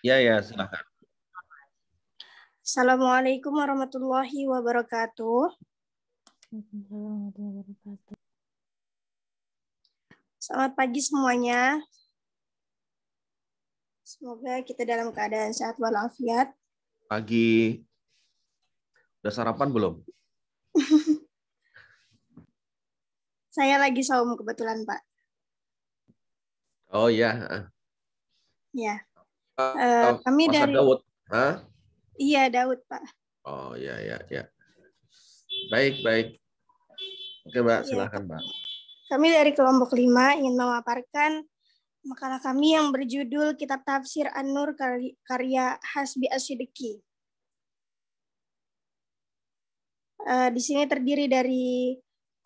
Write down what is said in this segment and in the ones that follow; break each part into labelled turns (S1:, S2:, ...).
S1: Ya, ya, silakan.
S2: Assalamualaikum warahmatullahi wabarakatuh. Selamat pagi semuanya. Semoga kita dalam keadaan sehat walafiat.
S1: Pagi. Udah sarapan belum?
S2: Saya lagi saum kebetulan, Pak.
S1: Oh ya.
S2: Ya.
S1: Uh,
S2: Kami
S1: Masa
S2: dari
S1: Daud. Hah?
S2: Iya, Daud, Pak.
S1: Oh ya, ya, ya. Baik, baik. Oke, Mbak,
S2: Ya,
S1: silakan, Mbak.
S2: kami dari kelompok 5 ingin memaparkan makalah kami yang berjudul Kitab Tafsir An-Nur karya Hasbi Asyidiki. Di sini terdiri dari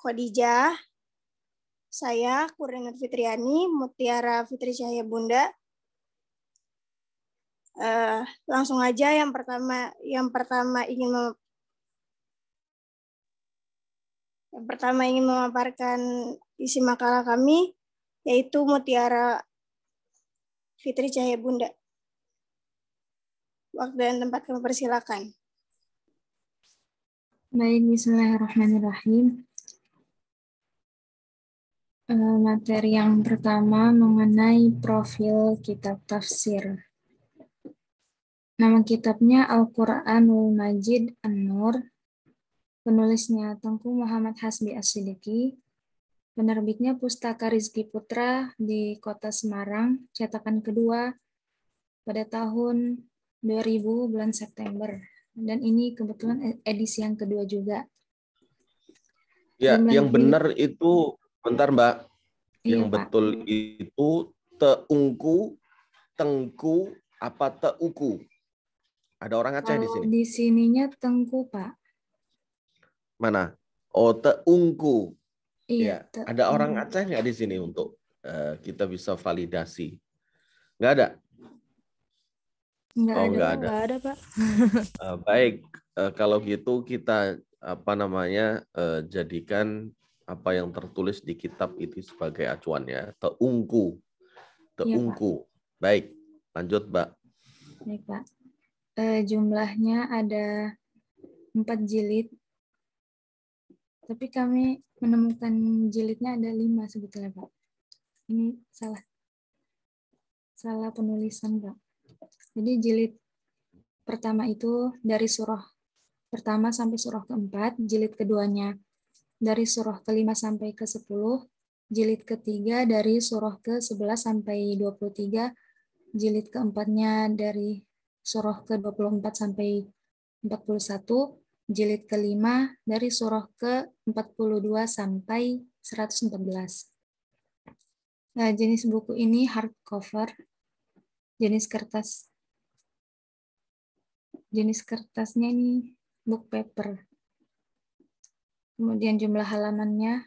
S2: Khadijah, saya Kurniat Fitriani, Mutiara Fitri Cahaya Bunda. Langsung aja yang pertama ingin memaparkan isi makalah kami, yaitu Mutiara Fitri Cahaya Bunda. Waktu dan tempat kami persilakan.
S3: Baik, bismillahirrahmanirrahim. Materi yang pertama mengenai profil kitab tafsir. Nama kitabnya Al-Quranul Majid An-Nur. Penulisnya Tengku Muhammad Hasbi Asyidiki. Penerbitnya Pustaka Rizki Putra di Kota Semarang, cetakan kedua pada tahun 2000 bulan September. Dan ini kebetulan edisi yang kedua juga.
S1: Ya,
S3: Jumlah
S1: yang benar itu, bentar Mbak, yang
S3: Iya,
S1: betul
S3: Pak.
S1: itu teungku, tengku, apa teuku? Ada orang Aceh di
S3: Kalau
S1: sini.
S3: di sininya Tengku, Pak.
S1: Mana? Oh, teungku.
S3: Iya,
S1: Ya, ada orang Aceh nggak di sini untuk kita bisa validasi? Nggak ada?
S3: Nggak
S1: Oh,
S3: ada,
S1: nggak
S3: Pak.
S1: ada.
S3: Nggak ada, Pak.
S1: Baik, kalau gitu kita jadikan apa yang tertulis di kitab itu sebagai acuan ya. Teungku,
S3: Iya, Pak.
S1: teungku. Baik, lanjut, Mbak.
S3: Baik, Pak. Jumlahnya ada 4 jilid. Tapi kami menemukan jilidnya ada 5 sebetulnya, Pak. Ini salah penulisan, Pak. Jadi jilid pertama itu dari surah pertama sampai surah keempat, jilid keduanya dari surah kelima sampai ke-10, jilid ketiga dari surah ke-11 sampai 23, jilid keempatnya dari surah ke-24 sampai 41, jilid kelima dari surah ke-42 sampai 114. Nah, jenis buku ini hardcover, jenis kertasnya ini book paper. Kemudian jumlah halamannya,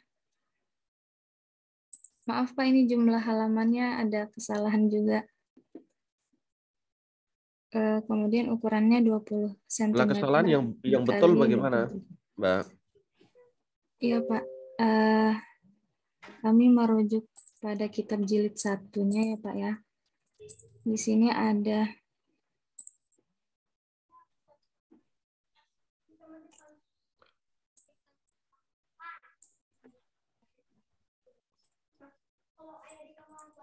S3: maaf Pak, ini jumlah halamannya ada kesalahan juga. Kemudian ukurannya 20 cm.
S1: Kesalahan yang betul bagaimana, Mbak?
S3: Iya Pak, kami merujuk pada kitab jilid satunya ya Pak ya. Di sini ada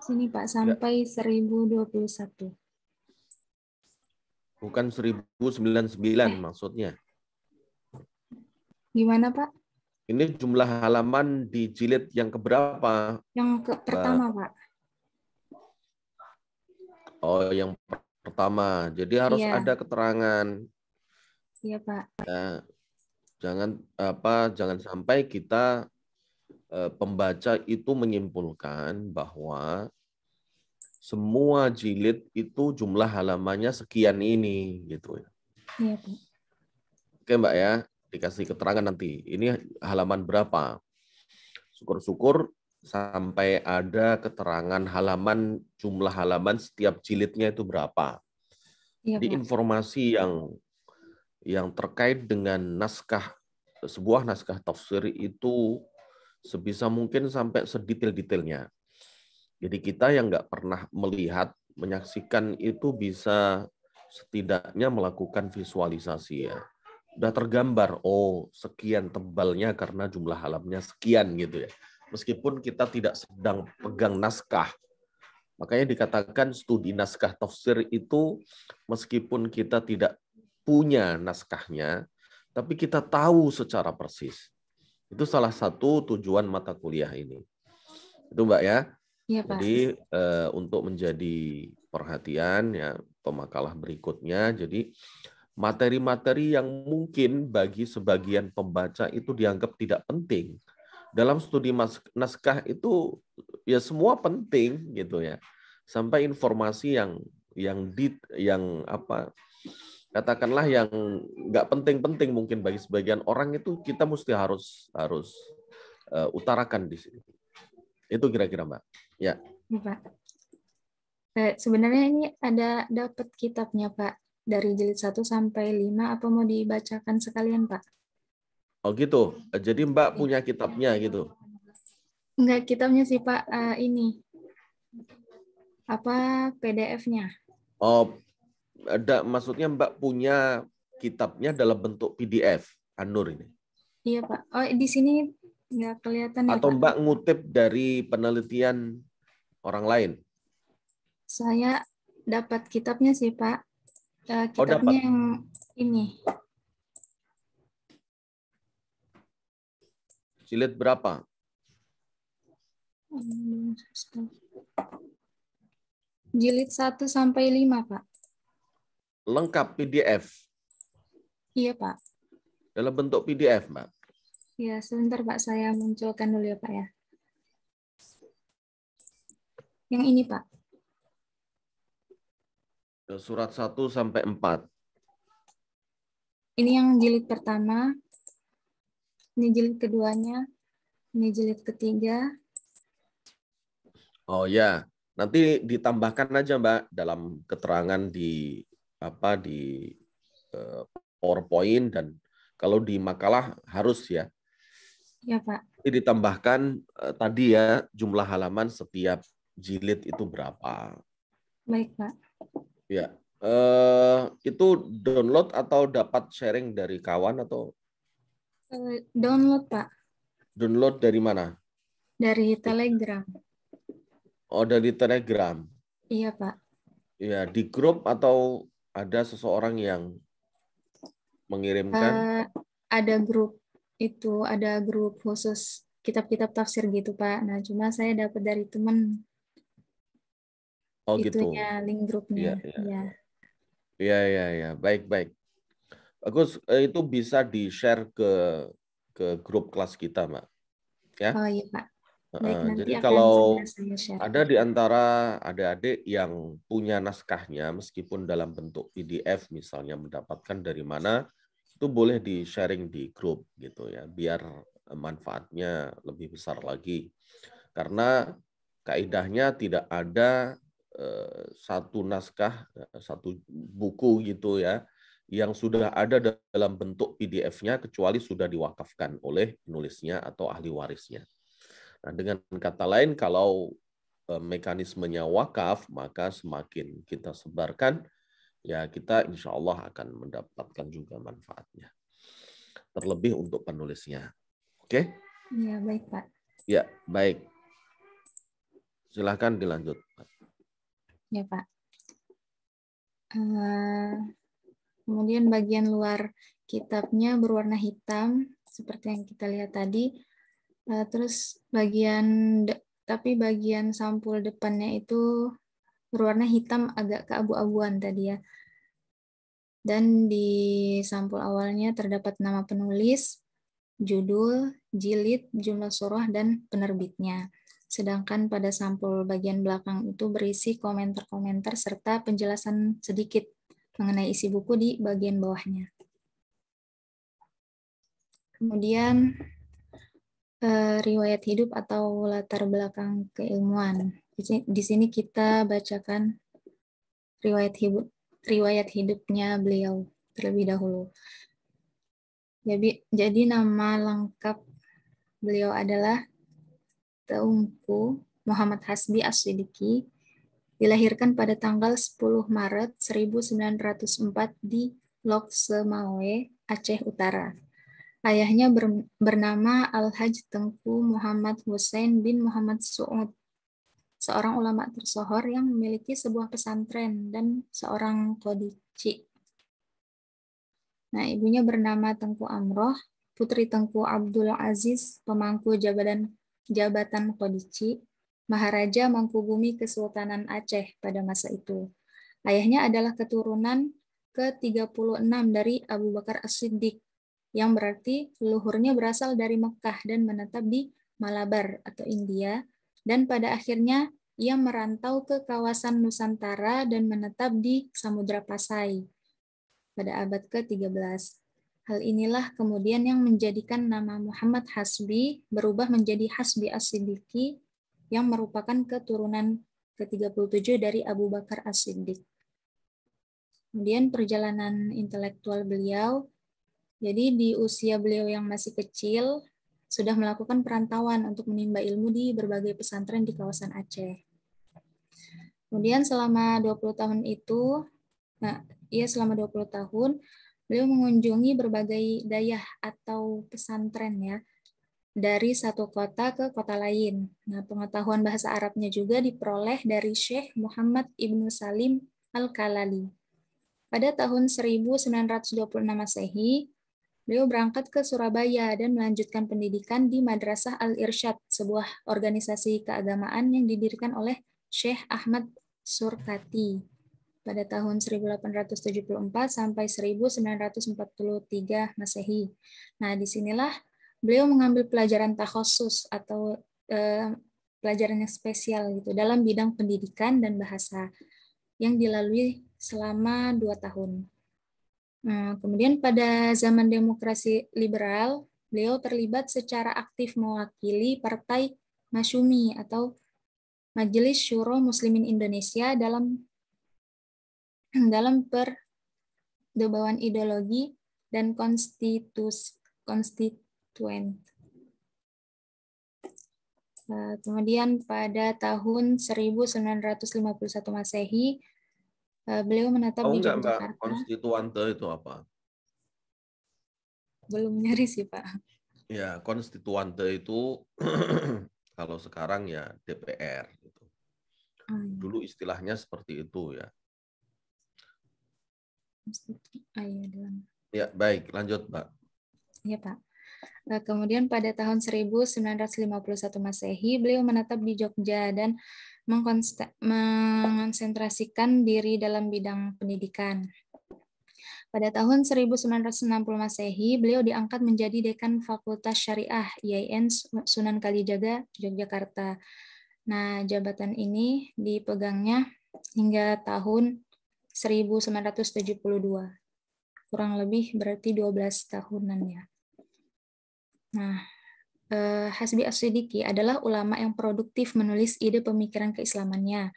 S3: sini Pak sampai 1021.
S1: Bukan 1099 maksudnya.
S3: Gimana Pak?
S1: Ini jumlah halaman di jilid yang keberapa?
S3: Yang pertama Pak.
S1: Oh, yang pertama. Jadi harus
S3: Iya.
S1: ada keterangan.
S3: Iya Pak.
S1: Ya, jangan sampai kita pembaca itu menyimpulkan bahwa semua jilid itu jumlah halamannya sekian ini gitu ya.
S3: Iya Pak.
S1: Oke Mbak ya, dikasih keterangan nanti. Ini halaman berapa? Syukur-syukur sampai ada keterangan jumlah halaman setiap jilidnya itu berapa.
S3: Iya,
S1: Jadi
S3: Pak.
S1: informasi yang terkait dengan sebuah naskah tafsir itu sebisa mungkin sampai sedetail-detailnya. Jadi kita yang nggak pernah melihat menyaksikan itu bisa setidaknya melakukan visualisasi ya. Udah tergambar, oh sekian tebalnya karena jumlah halamannya sekian gitu ya. Meskipun kita tidak sedang pegang naskah. Makanya dikatakan studi naskah tafsir itu meskipun kita tidak punya naskahnya, tapi kita tahu secara persis. Itu salah satu tujuan mata kuliah ini. Itu Mbak ya.
S3: Iya, Pak.
S1: Jadi untuk menjadi perhatian ya pemakalah berikutnya, jadi materi-materi yang mungkin bagi sebagian pembaca itu dianggap tidak penting. Dalam studi naskah itu ya semua penting gitu ya. Sampai informasi yang apa katakanlah yang nggak penting-penting mungkin bagi sebagian orang itu kita mesti harus utarakan di sini. Itu kira-kira Mbak. Ya.
S3: Iya, Pak. Sebenarnya ini ada dapat kitabnya, Pak. Dari jilid 1 sampai 5, apa mau dibacakan sekalian, Pak?
S1: Oh gitu. Jadi Mbak punya kitabnya gitu.
S3: Enggak, kitabnya sih, Pak. Ini. Apa PDF-nya?
S1: Oh, maksudnya Mbak punya kitabnya dalam bentuk PDF, An-Nur ini.
S3: Iya, Pak. Oh, di sini nggak kelihatan ya,
S1: Atau
S3: Pak.
S1: Mbak ngutip dari penelitian orang lain?
S3: Saya dapat kitabnya sih, Pak.
S1: Oh,
S3: Kitabnya
S1: dapat.
S3: yang ini.
S1: Jilid berapa?
S3: Jilid 1 sampai 5, Pak.
S1: Lengkap PDF.
S3: Iya, Pak.
S1: Dalam bentuk PDF, Mbak.
S3: Ya, sebentar, Pak. Saya munculkan dulu ya, Pak ya. Yang ini, Pak.
S1: Surat 1 sampai 4.
S3: Ini yang jilid pertama. Ini jilid keduanya. Ini jilid ketiga.
S1: Oh ya, nanti ditambahkan aja Mbak dalam keterangan di PowerPoint dan kalau di makalah harus ya.
S3: Ya, Pak.
S1: Jadi ditambahkan tadi ya jumlah halaman setiap jilid itu berapa.
S3: Baik, Pak.
S1: Ya, itu download atau dapat sharing dari kawan atau
S3: Download, Pak.
S1: download dari mana?
S3: Dari Telegram.
S1: Oh, dari Telegram.
S3: Iya, Pak.
S1: Ya, di grup atau ada seseorang yang mengirimkan?
S3: Ada grup itu, ada grup khusus kitab-kitab tafsir gitu, Pak. Nah, cuma saya dapat dari teman.
S1: Oh gitu.
S3: Itunya, link grupnya.
S1: Iya.
S3: Ya.
S1: Ya. Baik. Bagus, itu bisa di-share ke grup kelas kita, Mbak. Ya.
S3: Oh iya, Pak. Baik, nanti
S1: Jadi
S3: akan
S1: kalau
S3: saya share.
S1: ada di antara adik-adik yang punya naskahnya, meskipun dalam bentuk PDF misalnya mendapatkan dari mana, itu boleh di-sharing di grup gitu ya, biar manfaatnya lebih besar lagi. Karena kaidahnya tidak ada satu naskah, satu buku gitu ya, yang sudah ada dalam bentuk PDF-nya kecuali sudah diwakafkan oleh penulisnya atau ahli warisnya. Nah, dengan kata lain, kalau mekanismenya wakaf, maka semakin kita sebarkan, ya kita insya Allah akan mendapatkan juga manfaatnya. Terlebih untuk penulisnya. Oke?
S3: Ya, baik, Pak.
S1: Ya, baik. Silahkan dilanjut.
S3: Ya, Pak. Kemudian bagian luar kitabnya berwarna hitam, seperti yang kita lihat tadi. Terus tapi bagian sampul depannya itu berwarna hitam agak keabu-abuan tadi ya. Dan di sampul awalnya terdapat nama penulis, judul, jilid, jumlah surah, dan penerbitnya. Sedangkan pada sampul bagian belakang itu berisi komentar-komentar serta penjelasan sedikit mengenai isi buku di bagian bawahnya. Kemudian riwayat hidup atau latar belakang keilmuan. Di sini kita bacakan riwayat hidupnya beliau terlebih dahulu. Jadi nama lengkap beliau adalah Teungku Muhammad Hasbi As-Siddiqi. Dilahirkan pada tanggal 10 Maret 1904 di Loksemawe, Aceh Utara. Ayahnya bernama Al-Hajj Tengku Muhammad Hussein bin Muhammad Su'ud, seorang ulama tersohor yang memiliki sebuah pesantren dan seorang qodhici. Nah, ibunya bernama Tengku Amroh, putri Tengku Abdul Aziz, pemangku jabatan qodhici, Maharaja Mangkubumi Kesultanan Aceh pada masa itu. Ayahnya adalah keturunan ke-36 dari Abu Bakar As-Siddiq, yang berarti leluhurnya berasal dari Mekah dan menetap di Malabar atau India, dan pada akhirnya ia merantau ke kawasan Nusantara dan menetap di Samudra Pasai pada abad ke-13. Hal inilah kemudian yang menjadikan nama Muhammad Hasbi berubah menjadi Hasbi As-Siddiqi, yang merupakan keturunan ke-37 dari Abu Bakar As-Siddiq. Kemudian perjalanan intelektual beliau, jadi di usia beliau yang masih kecil, sudah melakukan perantauan untuk menimba ilmu di berbagai pesantren di kawasan Aceh. Kemudian selama 20 tahun itu, selama 20 tahun, beliau mengunjungi berbagai dayah atau pesantren ya, dari satu kota ke kota lain. Nah, pengetahuan bahasa Arabnya juga diperoleh dari Syekh Muhammad Ibnu Salim Al-Kalali. Pada tahun 1926 Masehi, beliau berangkat ke Surabaya dan melanjutkan pendidikan di Madrasah Al-Irsyad, sebuah organisasi keagamaan yang didirikan oleh Syekh Ahmad Surkati pada tahun 1874 sampai 1943 Masehi. Nah, disinilah beliau mengambil pelajaran takhusus atau pelajaran yang spesial gitu dalam bidang pendidikan dan bahasa yang dilalui selama 2 tahun. Nah, kemudian pada zaman demokrasi liberal, beliau terlibat secara aktif mewakili Partai Masyumi atau Majelis Syuro Muslimin Indonesia dalam perdebatan ideologi dan konstituen. Kemudian pada tahun 1951 Masehi, beliau menetap di Yogyakarta.
S1: Mbak, konstituante itu apa?
S3: Belum nyari sih, Pak.
S1: Ya, konstituante itu kalau sekarang ya DPR. Gitu. Dulu istilahnya seperti itu ya. Ya, baik, lanjut, Mbak.
S3: Ya, Pak. Kemudian pada tahun 1951 Masehi, beliau menetap di Jogja dan mengonsentrasikan diri dalam bidang pendidikan. Pada tahun 1960 Masehi, beliau diangkat menjadi dekan Fakultas Syariah IAIN Sunan Kalijaga, Yogyakarta. Nah, jabatan ini dipegangnya hingga tahun 1972. Kurang lebih berarti 12 tahunan ya. Nah, Hasbi As-Siddiqi adalah ulama yang produktif menulis ide pemikiran keislamannya.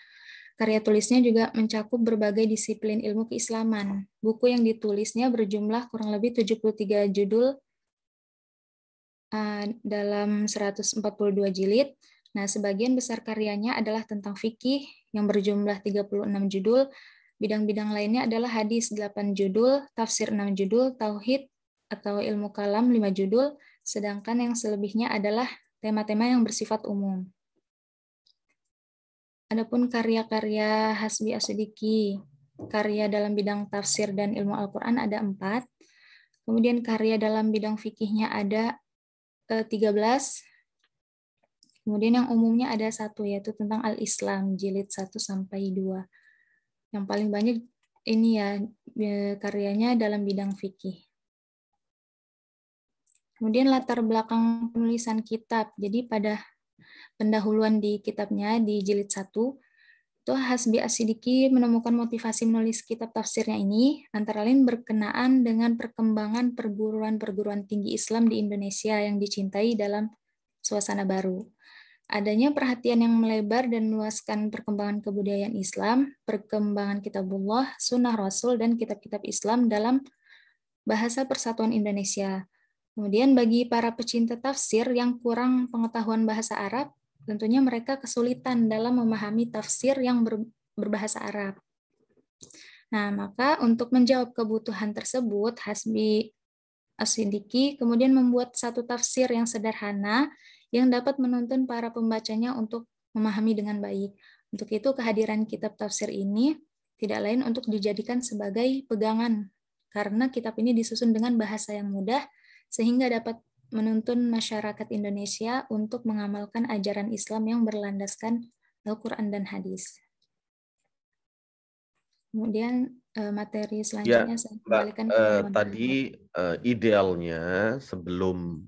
S3: Karya tulisnya juga mencakup berbagai disiplin ilmu keislaman. Buku yang ditulisnya berjumlah kurang lebih 73 judul dalam 142 jilid. Nah, sebagian besar karyanya adalah tentang fikih yang berjumlah 36 judul. Bidang-bidang lainnya adalah hadis 8 judul, tafsir 6 judul, tauhid atau ilmu kalam 5 judul, sedangkan yang selebihnya adalah tema-tema yang bersifat umum. Adapun karya-karya Hasbi As-Siddiqi, karya dalam bidang tafsir dan ilmu Al-Quran ada 4, kemudian karya dalam bidang fikihnya ada 13, kemudian yang umumnya ada 1, yaitu tentang Al-Islam, jilid 1 sampai 2. Yang paling banyak ini ya karyanya dalam bidang fikih. Kemudian latar belakang penulisan kitab. Jadi pada pendahuluan di kitabnya di jilid 1, itu Hasbi As-Siddiqi menemukan motivasi menulis kitab tafsirnya ini antara lain berkenaan dengan perkembangan perguruan-perguruan tinggi Islam di Indonesia yang dicintai dalam suasana baru. Adanya perhatian yang melebar dan meluaskan perkembangan kebudayaan Islam, perkembangan kitabullah, sunnah Rasul, dan kitab-kitab Islam dalam bahasa persatuan Indonesia. Kemudian bagi para pecinta tafsir yang kurang pengetahuan bahasa Arab, tentunya mereka kesulitan dalam memahami tafsir yang berbahasa Arab. Nah, maka untuk menjawab kebutuhan tersebut, Hasbi As-Siddiqi kemudian membuat satu tafsir yang sederhana yang dapat menuntun para pembacanya untuk memahami dengan baik. Untuk itu, kehadiran kitab tafsir ini tidak lain untuk dijadikan sebagai pegangan, karena kitab ini disusun dengan bahasa yang mudah, sehingga dapat menuntun masyarakat Indonesia untuk mengamalkan ajaran Islam yang berlandaskan Al-Quran dan hadis. Kemudian materi selanjutnya saya kembalikan ke
S1: tadi idealnya sebelum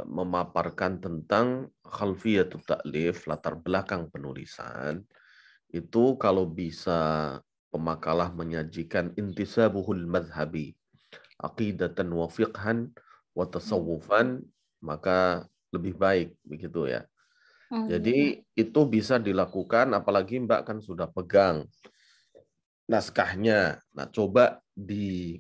S1: memaparkan tentang khalfiyatut ta'lif, latar belakang penulisan, itu kalau bisa pemakalah menyajikan intisabuhul madhabi, aqidatan wa fiqhan wa tasawufan, maka lebih baik begitu ya. Jadi itu bisa dilakukan, apalagi Mbak kan sudah pegang naskahnya. Nah, coba dilihat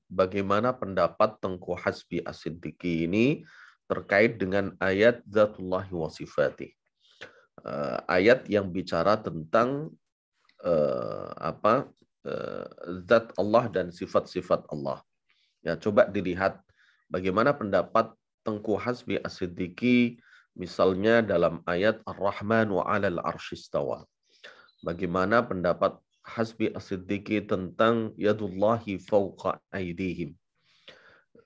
S1: bagaimana pendapat Tengku Hasbi As-Siddiqi ini terkait dengan ayat Zatullahi wa Sifatih. Ayat yang bicara tentang zat Allah dan sifat-sifat Allah. Ya, coba dilihat bagaimana pendapat Tengku Hasbi As-Siddiqi misalnya dalam ayat Ar-Rahman wa 'alal 'arsyistawa. Bagaimana pendapat Hasbi As-Siddiqi tentang yadullahi fawqa aydihim.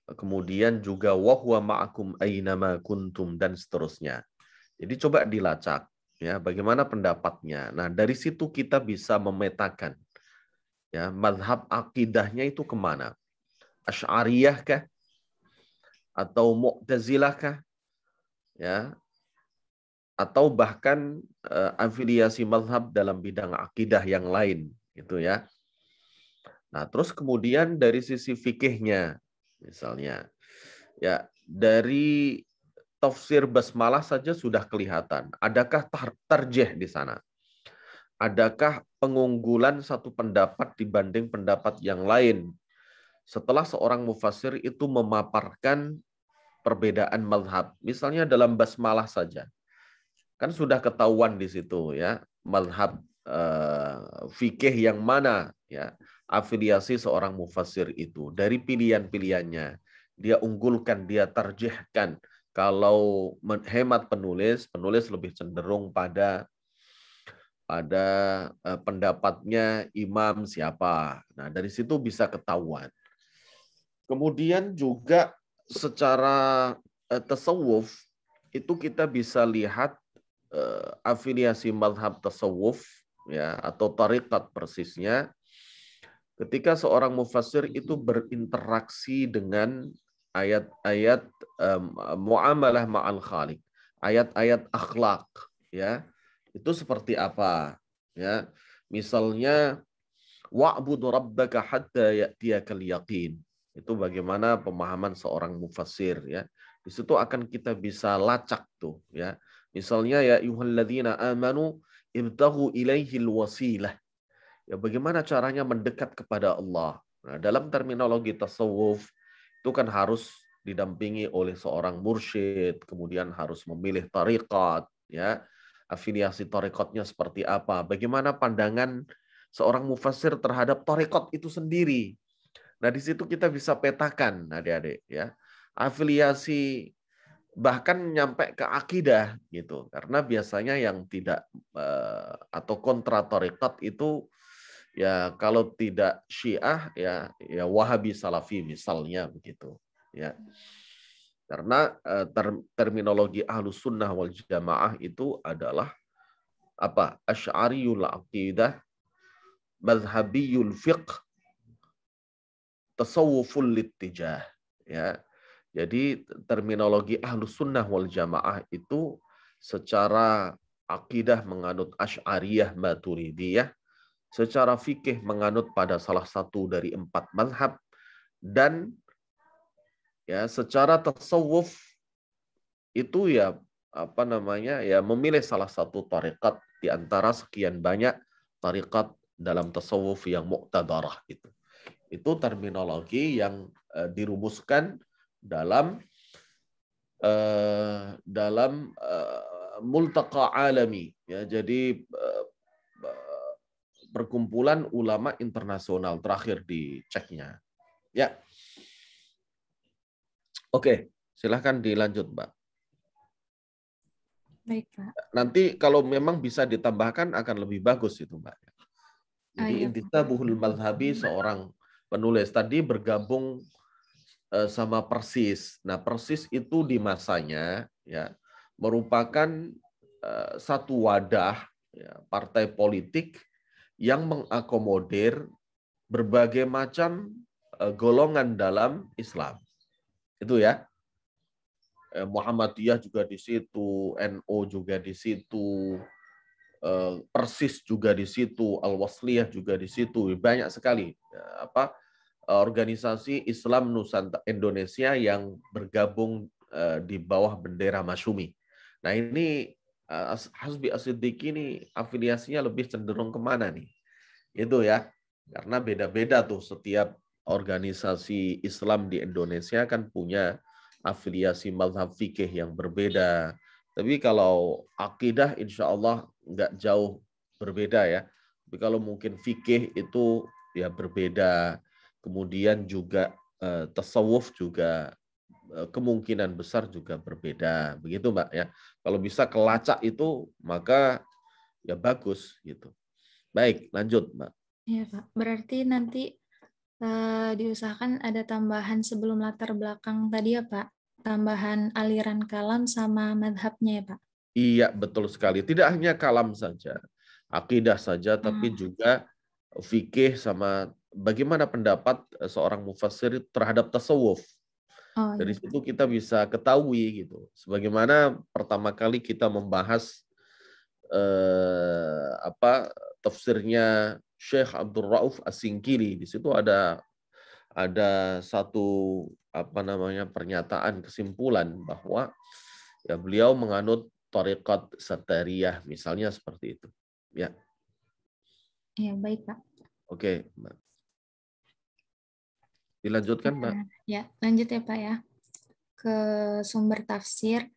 S1: Kemudian juga wa huwa ma'akum aynama kuntum dan seterusnya. Jadi coba dilacak ya bagaimana pendapatnya. Nah, dari situ kita bisa memetakan ya mazhab akidahnya itu kemana? Asy'ariyah kah? Atau Mu'tazilah kah? Ya, atau bahkan afiliasi mazhab dalam bidang akidah yang lain gitu ya. Nah, terus kemudian dari sisi fikihnya misalnya ya dari tafsir basmalah saja sudah kelihatan. Adakah tarjih di sana? Adakah pengunggulan satu pendapat dibanding pendapat yang lain? Setelah seorang mufassir itu memaparkan perbedaan mazhab, misalnya dalam basmalah saja. Kan sudah ketahuan di situ ya mazhab fikih yang mana ya afiliasi seorang mufassir itu dari pilihan-pilihannya dia unggulkan, dia tarjihkan. Kalau hemat penulis lebih cenderung pada pendapatnya imam siapa. Nah, dari situ bisa ketahuan. Kemudian juga secara tasawuf itu kita bisa lihat afiliasi mazhab tasawuf ya atau tariqat persisnya ketika seorang mufassir itu berinteraksi dengan ayat-ayat muamalah ma'al khaliq, ayat-ayat akhlak ya. Itu seperti apa? Ya. Misalnya wa'budu rabbaka hatta ya'tiyakal yaqin. Itu bagaimana pemahaman seorang mufassir ya. Di situ akan kita bisa lacak tuh ya. Misalnya ya ayyuhalladzina amanu ibtaghu ilaihil wasilah. Ya bagaimana caranya mendekat kepada Allah. Nah, dalam terminologi tasawuf itu kan harus didampingi oleh seorang mursyid, kemudian harus memilih tariqat ya. Afiliasi tariqatnya seperti apa? Bagaimana pandangan seorang mufassir terhadap tariqat itu sendiri. Nah, di situ kita bisa petakan adik-adik ya. Afiliasi bahkan nyampe ke akidah gitu. Karena biasanya yang tidak atau kontra tariqat itu ya kalau tidak Syiah ya Wahabi Salafi misalnya begitu ya. Karena terminologi Ahlus Sunnah wal Jamaah itu adalah apa? Asy'ariyul aqidah, mazhabiyul fiqh, tasawuful littijah ya. Jadi terminologi Ahlus Sunnah wal Jamaah itu secara akidah menganut Asy'ariyah Maturidiyah, secara fikih menganut pada salah satu dari 4 mazhab, dan ya secara tasawuf itu ya apa namanya ya memilih salah satu tariqat di antara sekian banyak tariqat dalam tasawuf yang muqtadarah gitu. Itu terminologi yang dirumuskan dalam multaqa alami, ya, jadi perkumpulan ulama internasional terakhir diceknya. Ya, oke, silahkan dilanjut, Mbak.
S3: Baik, Pak.
S1: Nanti kalau memang bisa ditambahkan akan lebih bagus itu, Mbak. Jadi
S3: Iya, Pak.
S1: Intisabul Madhabi, seorang penulis tadi bergabung sama Persis. Nah, Persis itu di masanya ya merupakan satu wadah, ya, partai politik yang mengakomodir berbagai macam golongan dalam Islam. Itu ya. Muhammadiyah juga di situ, NU juga di situ, Persis juga di situ, Al-Wasliyah juga di situ. Banyak sekali organisasi Islam Nusantara Indonesia yang bergabung di bawah bendera Masyumi. Nah, ini Hasbi As-Siddiqi ini afiliasinya lebih cenderung kemana nih? Itu ya, karena beda-beda tuh setiap organisasi Islam di Indonesia kan punya afiliasi mazhab fikih yang berbeda. Tapi kalau akidah insya Allah nggak jauh berbeda ya. Tapi kalau mungkin fikih itu ya berbeda. Kemudian juga tasawuf juga kemungkinan besar juga berbeda. Begitu Mbak ya. Kalau bisa kelacak itu maka ya bagus gitu. Baik, lanjut Mbak.
S3: Iya, Pak. Berarti nanti diusahakan ada tambahan sebelum latar belakang tadi ya, Pak. Tambahan aliran kalam sama madhabnya ya, Pak.
S1: Iya, betul sekali. Tidak hanya kalam saja, akidah saja, tapi juga fikih sama bagaimana pendapat seorang mufassir terhadap tasawuf.
S3: Oh,
S1: Dari
S3: iya, Pak.
S1: situ kita bisa ketahui gitu. Sebagaimana pertama kali kita membahas tafsirnya Syekh Abdul Rauf As-Singkili. Di situ ada satu pernyataan kesimpulan bahwa ya beliau menganut thariqat Satariyah misalnya seperti itu. Ya.
S3: Iya, baik, Pak.
S1: Oke, Mbak. Dilanjutkan, Mbak.
S3: Ya, lanjut ya, Pak ya. Ke sumber tafsir.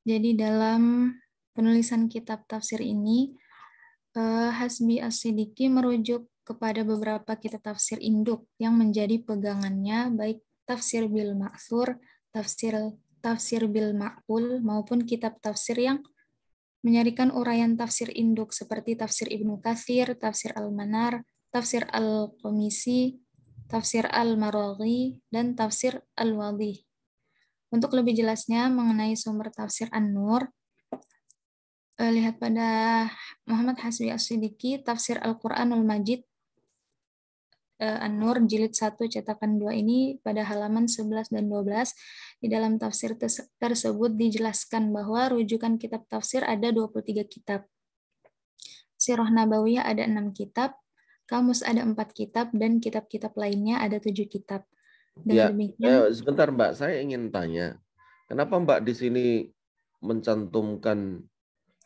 S3: Jadi dalam penulisan kitab tafsir ini, Hasbi As-Siddiqi merujuk kepada beberapa kitab tafsir induk yang menjadi pegangannya, baik tafsir bil ma'thur, tafsir bil ma'qul, maupun kitab tafsir yang menyarikan uraian tafsir induk seperti tafsir Ibnu Katsir, tafsir Al-Manar, tafsir Al-Qamisi, tafsir Al-Maraghi, dan tafsir Al-Wadih. Untuk lebih jelasnya mengenai sumber tafsir An-Nur, lihat pada Muhammad Hasbi As-Siddiqi, tafsir Al-Quranul Majid, An-Nur jilid 1 cetakan 2 ini pada halaman 11 dan 12. Di dalam tafsir tersebut dijelaskan bahwa rujukan kitab tafsir ada 23 kitab. Sirah Nabawiyah ada 6 kitab, Kamus ada 4 kitab, dan kitab-kitab lainnya ada 7 kitab. Dengan demikian,
S1: sebentar Mbak, saya ingin tanya, kenapa Mbak di sini mencantumkan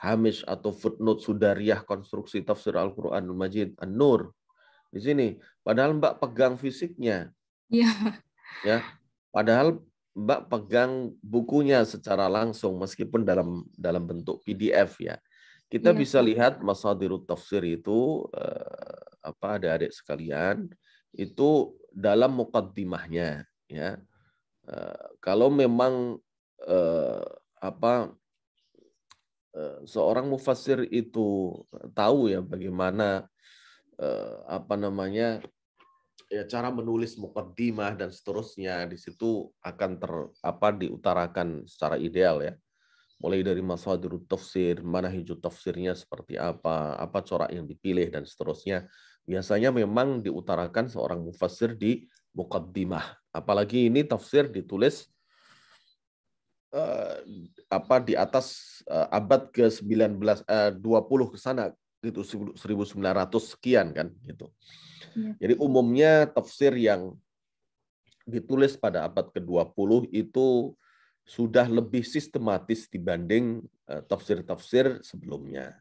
S1: hamish atau footnote Sudariyah konstruksi tafsir Al-Quranul Majid An-Nur di sini? Padahal Mbak pegang fisiknya.
S3: Iya.
S1: Ya, padahal Mbak pegang bukunya secara langsung meskipun dalam bentuk PDF ya. Kita bisa lihat masadirut tafsir itu adik-adik sekalian itu dalam muqaddimahnya ya. Kalau memang seorang mufassir itu tahu ya bagaimana cara menulis muqaddimah dan seterusnya, di situ akan diutarakan secara ideal ya. Mulai dari masadirut tafsir, manahijut tafsirnya seperti apa corak yang dipilih dan seterusnya. Biasanya memang diutarakan seorang mufassir di muqaddimah. Apalagi ini tafsir ditulis di atas abad ke-19 20 ke sana gitu, 1900 sekian kan gitu. Jadi umumnya tafsir yang ditulis pada abad ke-20 itu sudah lebih sistematis dibanding tafsir-tafsir sebelumnya.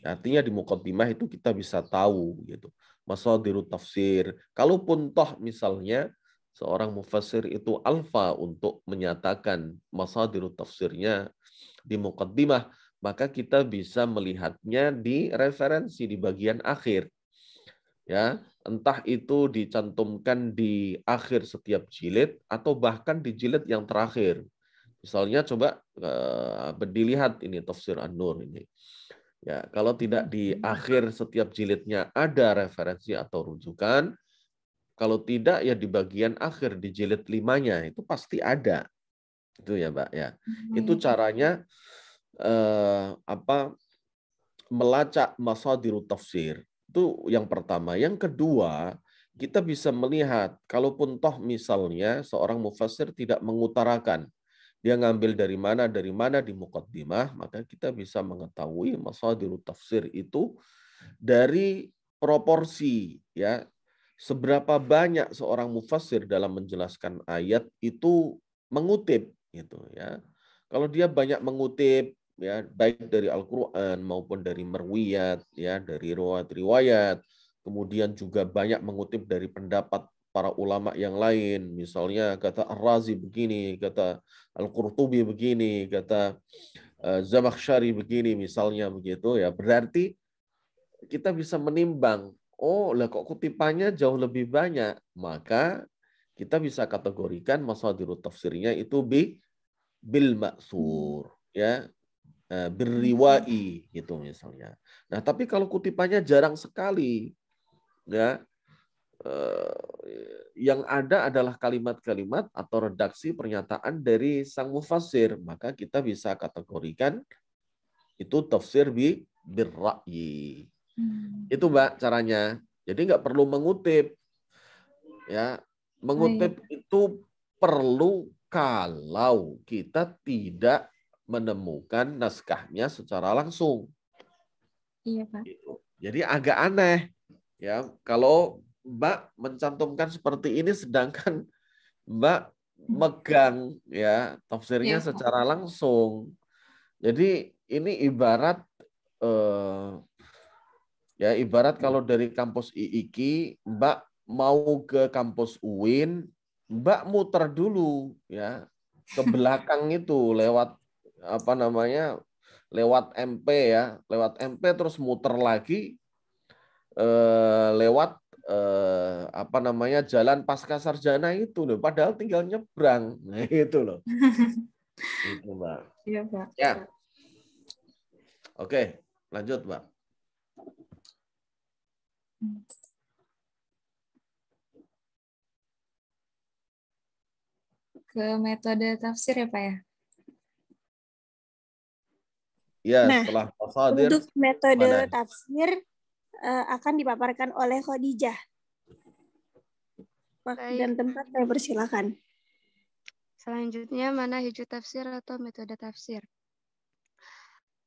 S1: Artinya di muqaddimah itu kita bisa tahu gitu. Masadirut tafsir. Kalaupun toh misalnya seorang mufassir itu alfa untuk menyatakan masadirut tafsirnya di muqaddimah, maka kita bisa melihatnya di referensi di bagian akhir. Ya, entah itu dicantumkan di akhir setiap jilid atau bahkan di jilid yang terakhir. Misalnya coba dilihat ini tafsir An-Nur ini. Ya, kalau tidak di akhir setiap jilidnya ada referensi atau rujukan, kalau tidak ya di bagian akhir di jilid 5-nya itu pasti ada. Itu ya, Mbak ya. Itu caranya melacak masadirut tafsir. Itu yang pertama. Yang kedua, kita bisa melihat kalaupun toh misalnya seorang mufassir tidak mengutarakan dia ngambil dari mana di muqaddimah, maka kita bisa mengetahui masadirut tafsir itu dari proporsi ya. Seberapa banyak seorang mufassir dalam menjelaskan ayat itu mengutip gitu ya. Kalau dia banyak mengutip ya baik dari Al-Qur'an maupun dari marwiyat ya, dari riwayat-riwayat, kemudian juga banyak mengutip dari pendapat para ulama yang lain, misalnya kata Ar-Razi begini, kata Al-Qurtubi begini, kata Zamakhsyari begini misalnya begitu ya. Berarti kita bisa menimbang, oh lah kok kutipannya jauh lebih banyak, maka kita bisa kategorikan masadirut tafsirnya itu bil maksur ya, berriwai gitu misalnya. Nah, tapi kalau kutipannya jarang sekali ya, yang ada adalah kalimat-kalimat atau redaksi pernyataan dari sang mufassir, maka kita bisa kategorikan itu tafsir birra'yi. Itu Mbak caranya. Jadi nggak perlu mengutip. Ya, mengutip itu perlu kalau kita tidak menemukan naskahnya secara langsung.
S3: Iya, Pak.
S1: Jadi agak aneh ya kalau Mbak mencantumkan seperti ini sedangkan Mbak megang ya tafsirnya secara langsung. Jadi ini ibarat ibarat kalau dari kampus IIKI Mbak mau ke kampus UIN, Mbak muter dulu ya ke belakang itu lewat lewat MP ya, lewat MP terus muter lagi lewat Jalan Pasca Sarjana itu loh, padahal tinggal nyebrang. Nah, itu loh. Itu, Mbak.
S3: Iya, Pak.
S1: Ya. Oke, lanjut, Mbak.
S3: Ke metode tafsir ya, Pak ya?
S2: Ya,
S1: setelah masadir,
S2: untuk metode tafsir akan dipaparkan oleh Khadijah. Waktu dan tempat saya persilakan.
S4: Selanjutnya, manhaj tafsir atau metode tafsir.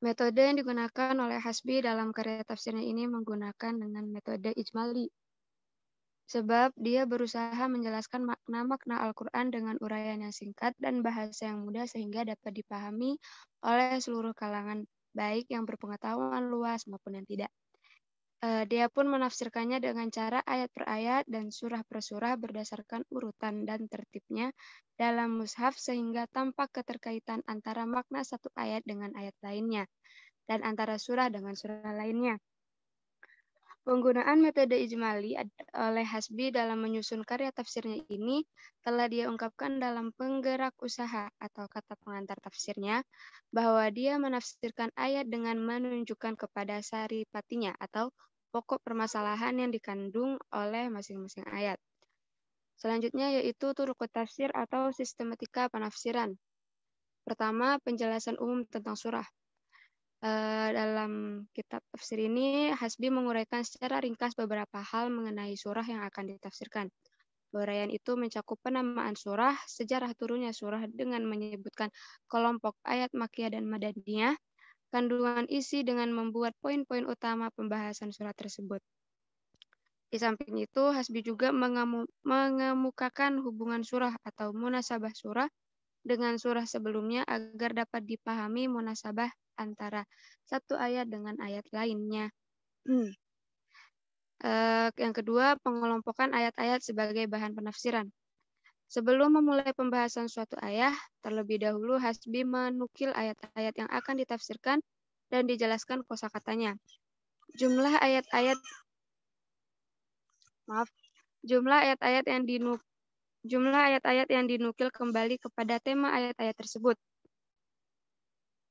S4: Metode yang digunakan oleh Hasbi dalam karya tafsirnya ini menggunakan dengan metode ijmali. Sebab dia berusaha menjelaskan makna-makna Al-Quran dengan uraian yang singkat dan bahasa yang mudah sehingga dapat dipahami oleh seluruh kalangan, baik yang berpengetahuan luas maupun yang tidak. Dia pun menafsirkannya dengan cara ayat per ayat dan surah per surah berdasarkan urutan dan tertibnya dalam mushaf sehingga tampak keterkaitan antara makna satu ayat dengan ayat lainnya dan antara surah dengan surah lainnya. Penggunaan metode ijmali oleh Hasbi dalam menyusun karya tafsirnya ini telah dia ungkapkan dalam penggerak usaha atau kata pengantar tafsirnya, bahwa dia menafsirkan ayat dengan menunjukkan kepada saripatinya atau pokok permasalahan yang dikandung oleh masing-masing ayat. Selanjutnya yaitu turuq tafsir atau sistematika penafsiran. Pertama, penjelasan umum tentang surah. Dalam kitab tafsir ini, Hasbi menguraikan secara ringkas beberapa hal mengenai surah yang akan ditafsirkan. Uraian itu mencakup penamaan surah, sejarah turunnya surah dengan menyebutkan kelompok ayat Makkiyah dan Madaniyah, kandungan isi dengan membuat poin-poin utama pembahasan surah tersebut. Di samping itu, Hasbi juga mengemukakan hubungan surah atau munasabah surah dengan surah sebelumnya agar dapat dipahami munasabah antara satu ayat dengan ayat lainnya. Yang kedua, pengelompokan ayat-ayat sebagai bahan penafsiran. Sebelum memulai pembahasan suatu ayat, terlebih dahulu Hasbi menukil ayat-ayat yang akan ditafsirkan dan dijelaskan kosakatanya. Jumlah ayat-ayat yang dinukil kembali kepada tema ayat-ayat tersebut.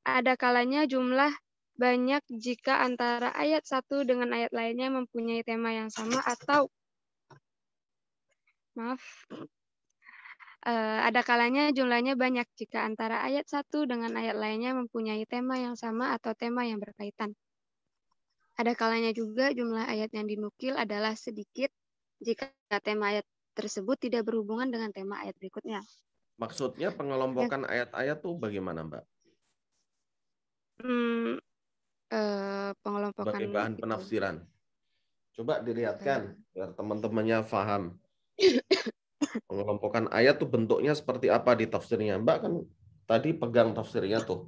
S4: Ada kalanya jumlah banyak jika antara ayat satu dengan ayat lainnya mempunyai tema yang sama atau ada kalanya jumlahnya banyak jika antara ayat satu dengan ayat lainnya mempunyai tema yang sama atau tema yang berkaitan. Ada kalanya juga jumlah ayat yang dinukil adalah sedikit jika tema ayat tersebut tidak berhubungan dengan tema ayat berikutnya.
S1: Maksudnya pengelompokan ayat-ayat tuh bagaimana, Mbak?
S4: Pengelompokan
S1: Sebagai bahan
S4: itu.
S1: penafsiran. Coba dilihatkan biar teman-temannya paham. Pengelompokan ayat tuh bentuknya seperti apa di tafsirnya. Mbak kan tadi pegang tafsirnya tuh.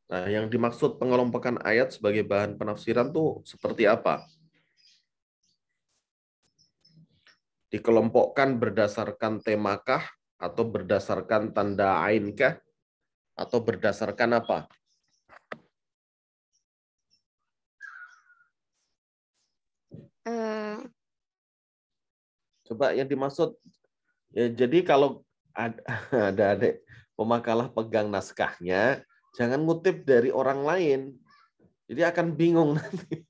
S1: Nah, yang dimaksud pengelompokan ayat sebagai bahan penafsiran tuh seperti apa? Dikelompokkan berdasarkan temakah atau berdasarkan tanda ainkah atau berdasarkan apa? Coba yang dimaksud ya, jadi kalau ada adik pemakalah pegang naskahnya, jangan ngutip dari orang lain. Jadi akan bingung nanti.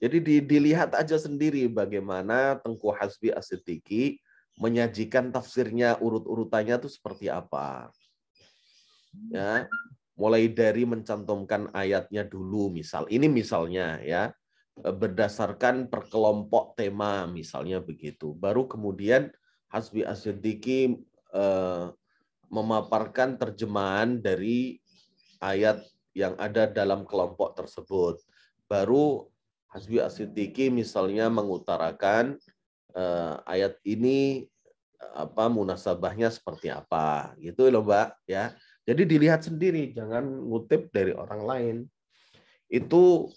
S1: Jadi dilihat aja sendiri bagaimana Tengku Hasbi As-Siddiqi menyajikan tafsirnya, urut-urutannya itu seperti apa. Ya, mulai dari mencantumkan ayatnya dulu, ini misalnya ya, berdasarkan perkelompok tema misalnya begitu. Baru kemudian Hasbi As-Siddiqi memaparkan terjemahan dari ayat yang ada dalam kelompok tersebut. Baru Hasbi As-Siddiqi misalnya mengutarakan ayat ini munasabahnya seperti apa, gitu loh Mbak ya. Jadi dilihat sendiri, jangan ngutip dari orang lain. Itu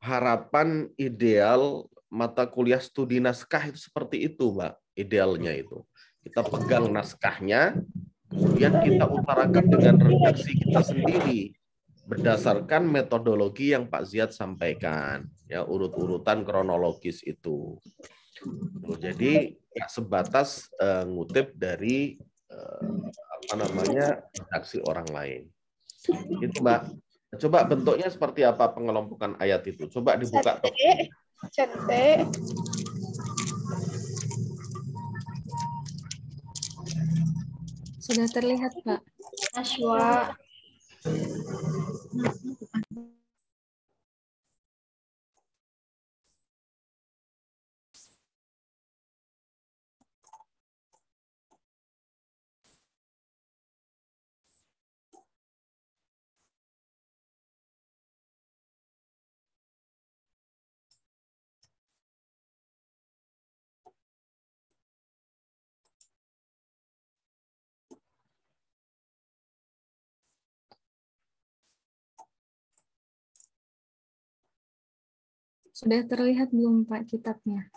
S1: harapan ideal mata kuliah studi naskah itu seperti itu, Mbak. Idealnya itu. Kita pegang naskahnya, kemudian kita utarakan dengan redaksi kita sendiri berdasarkan metodologi yang Pak Ziyad sampaikan, ya urut-urutan kronologis itu. Jadi nggak sebatas ngutip dari redaksi orang lain. Itu Mbak. Coba bentuknya seperti apa pengelompokan ayat itu? Coba dibuka.
S2: Cantik.
S3: Sudah terlihat, Pak.
S2: Nashwa.
S3: Sudah terlihat belum, Pak, kitabnya?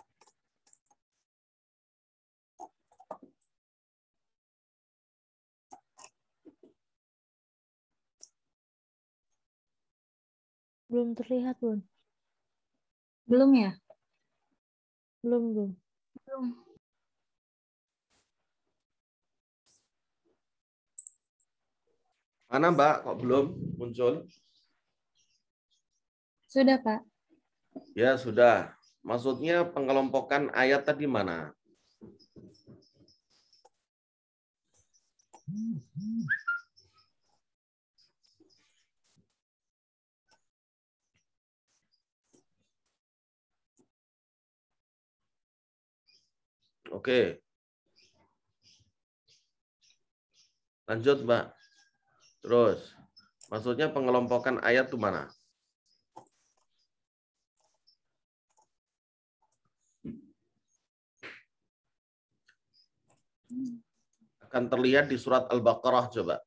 S5: Belum terlihat, Bun.
S3: Belum ya?
S5: Belum.
S1: Mana Mbak? Kok belum muncul?
S3: Sudah, Pak.
S1: Ya, sudah. Maksudnya pengelompokan ayat tadi mana? Oke. Lanjut, Mbak. Terus, maksudnya pengelompokan ayat itu mana? Akan terlihat di surat Al-Baqarah, coba.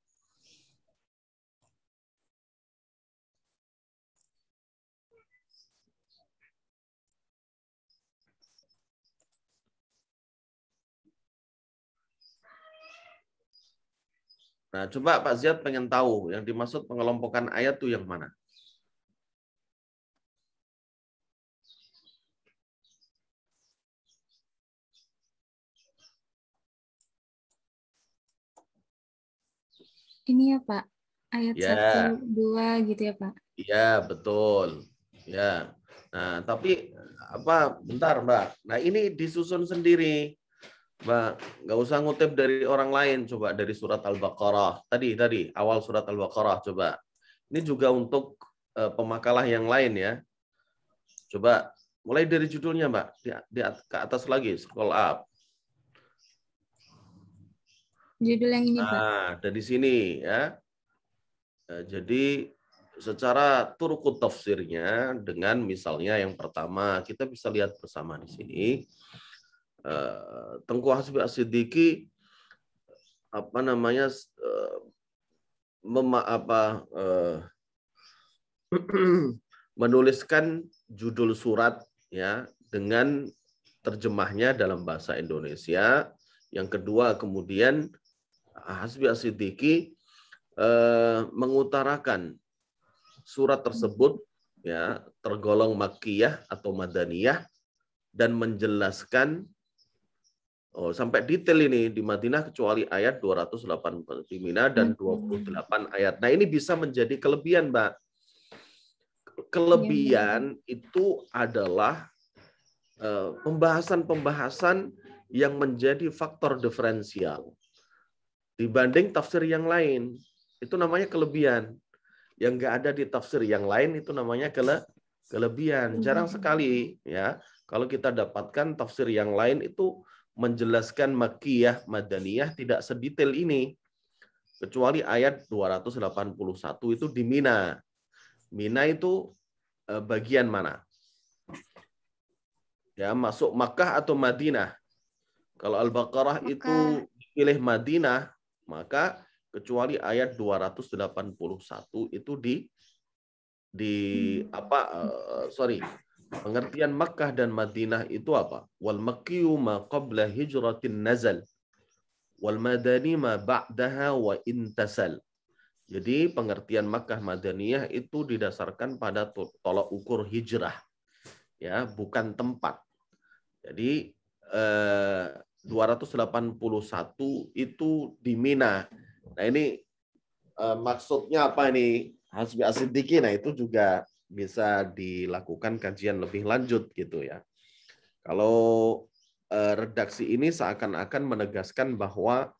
S1: Nah, coba Pak Ziyad pengen tahu yang dimaksud pengelompokan ayat itu yang mana?
S3: Ini ya Pak, ayat
S1: Ya,
S3: 1, 2 gitu ya Pak.
S1: iya betul. Ya. Nah, tapi apa? Bentar, Mbak. Nah, ini disusun sendiri. Mbak, nggak usah ngutip dari orang lain, coba dari surat Al-Baqarah. Tadi awal surat Al-Baqarah coba. Ini juga untuk pemakalah yang lain ya. Coba mulai dari judulnya, Mbak. Ke atas lagi, scroll up.
S3: Judul yang ini Pak.
S1: Nah, dari sini ya. Jadi secara turukut tafsirnya dengan misalnya yang pertama kita bisa lihat bersama di sini. Tengku Hasbi As-Siddiqi apa namanya menuliskan judul surat ya dengan terjemahnya dalam bahasa Indonesia. Yang kedua kemudian Hasbi As-Siddiqi mengutarakan surat tersebut ya tergolong makkiyah atau madaniyah dan menjelaskan sampai detail ini di Madinah kecuali ayat 208 di Mina dan 28 ayat. Nah, ini bisa menjadi kelebihan, Mbak. Kelebihan itu adalah pembahasan-pembahasan yang menjadi faktor diferensial dibanding tafsir yang lain. Itu namanya kelebihan. Yang nggak ada di tafsir yang lain itu namanya kelebihan. Jarang sekali ya kalau kita dapatkan tafsir yang lain itu menjelaskan makkiyah, madaniyah tidak sedetail ini. Kecuali ayat 281 itu di Mina. Mina itu bagian mana? Ya, masuk Makkah atau Madinah? Kalau Al-Baqarah itu pilih Madinah, maka kecuali ayat 281 itu pengertian Makkah dan Madinah itu apa? Wal makkiyu ma qabla hijratin nazal wal madani ma ba'daha wa intasal. Jadi pengertian Makkah Madaniyah itu didasarkan pada tolak ukur hijrah. Ya, bukan tempat. Jadi 281 itu di Mina. Nah, ini maksudnya apa ini? Hasbi As-Siddiqi, nah itu juga bisa dilakukan kajian lebih lanjut gitu ya. Kalau redaksi ini seakan-akan menegaskan bahwa